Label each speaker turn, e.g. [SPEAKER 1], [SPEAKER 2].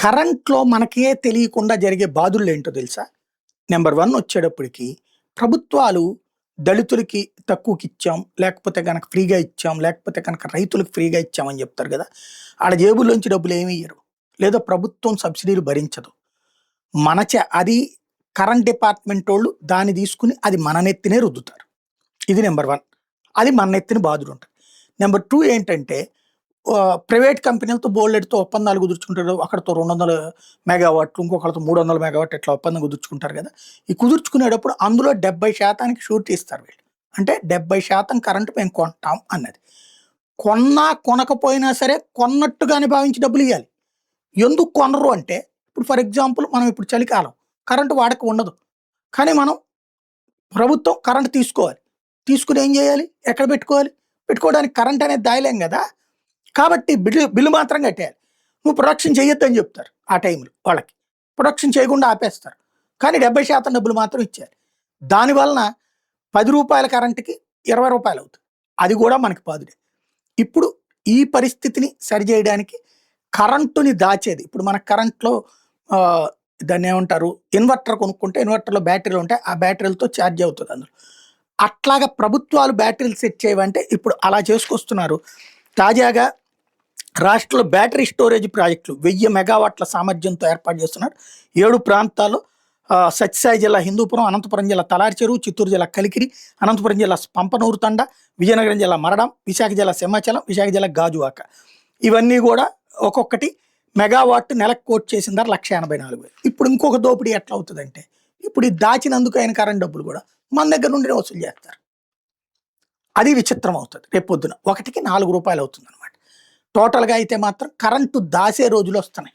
[SPEAKER 1] కరెంట్‌లో మనకే తెలియకుండా జరిగే బాధులేంటో తెలుసా? నంబర్ 1 వచ్చేటప్పటికి ప్రభుత్వాలు దళితులకి తక్కువకిచ్చాం, లేకపోతే గనక ఫ్రీగా ఇచ్చాం, లేకపోతే గనక రైతులకు ఫ్రీగా ఇచ్చామని చెప్తారు గదా! ఆడ జేబులోంచి డబ్బులేమి ఇయ్యరు. లేదా ప్రభుత్వం సబ్సిడీలు భరించదు. అది కరెంట్ డిపార్ట్‌మెంటోళ్ళు దాన్ని తీసుకొని అది మన నెత్తినే రుద్దుతారు. ఇది నంబర్ 1. అది మన నెత్తిన బాదుడుంటది. నంబర్ 2 ఏంటంటే ప్రైవేట్ కంపెనీలతో బోలెడుతో ఒప్పందాలు కుదుర్చుకుంటారు. ఒకడితో 200 మెగావాట్లు, ఇంకొకళ్ళతో 300 మెగావాట్లు ఇట్లా ఒప్పందం కుదుర్చుకుంటారు గదా! ఈ కుదుర్చుకునేటప్పుడు అందులో 70% షూరిటీ ఇస్తారు వీళ్ళు. అంటే 70% కరెంట్ మేము కొంటాం అన్నది. కొన్నా, కొనకపోయినా సరే కొన్నట్టుగానే భావించి డబ్బులియ్యాలి. ఎందుకు కొనరు అంటే, ఇప్పుడు ఫర్ ఎగ్జాంపుల్ మనం ఇప్పుడు చలికాలం, కరెంట్ వాడకం ఉండదు. కానీ ప్రభుత్వం కరెంట్ తీసుకోవాలి. తీసుకొని ఏం జేయాలి? ఎక్కడ పెట్టుకోవాలి? పెట్టుకోవడానికి కరెంట్ అనేది దాయలేం గదా! కాబట్టి బిల్లు మాత్రం కట్టేయాలి. నువ్వు ప్రొడక్షన్ చేయొద్దని చెప్తారు ఆ టైంలో వాళ్ళకి. ప్రొడక్షన్ చేయకుండా ఆపేస్తారు. కానీ 70% డబ్బులు మాత్రం ఇచ్చేయాలి. దానివలన రూ. 10 కరెంట్‌కి రూ. 20 అవుతుంది. అది గూడా మనకి బాధుడే. ఇప్పుడు ఈ పరిస్థితిని సరిజేయడానికి కరెంటుని దాచేది ఇప్పుడు మన కరెంట్‌లో దాన్నేమంటారు ఇన్వర్టర్ కొనుక్కుంటే ఇన్వర్టర్‌లో బ్యాటరీలు ఉంటాయి. ఆ బ్యాటరీలతో ఛార్జ్ అవుతది అందులో. అట్లాగా ప్రభుత్వాలు బ్యాటరీలు సెట్ చేయవంటే ఇప్పుడు అలా చేసుకొస్తున్నారు. తాజాగా రాష్ట్రంలో బ్యాటరీ స్టోరేజ్ ప్రాజెక్టులు 1000 మెగావాట్ల సామర్థ్యంతో ఏర్పాటు చేస్తున్నారు. 7 ప్రాంతాల్లో సత్యసాయి జిల్లా హిందూపురం, అనంతపురం జిల్లా తలారి చెరువు, చిత్తూరు జిల్లా కలికిరి, అనంతపురం జిల్లా పంపనూరు తండ, విజయనగరం జిల్లా మరడం, విశాఖ జిల్లా సింహాచలం, విశాఖ జిల్లా గాజువాక. ఇవన్నీ కూడా ఒక్కొక్కటి మెగావాట్ నెలకు కోట్ చేసిన ధర 1,84,000. ఇప్పుడు ఇంకొక దోపిడీ ఎట్లా అవుతుందంటే, ఇప్పుడు ఈ దాచినందుకు అయిన కరెంట్ డబ్బులు కూడా మన దగ్గర నుండి వసూలు చేస్తారు. అది విచిత్రం అవుతుంది. రేపు పొద్దున ఒకటికి రూ. 4 అవుతుందన్నమాట. టోటల్‌గా అయితే మాత్రం కరెంటు దాసే రోజులు వస్తున్నాయి.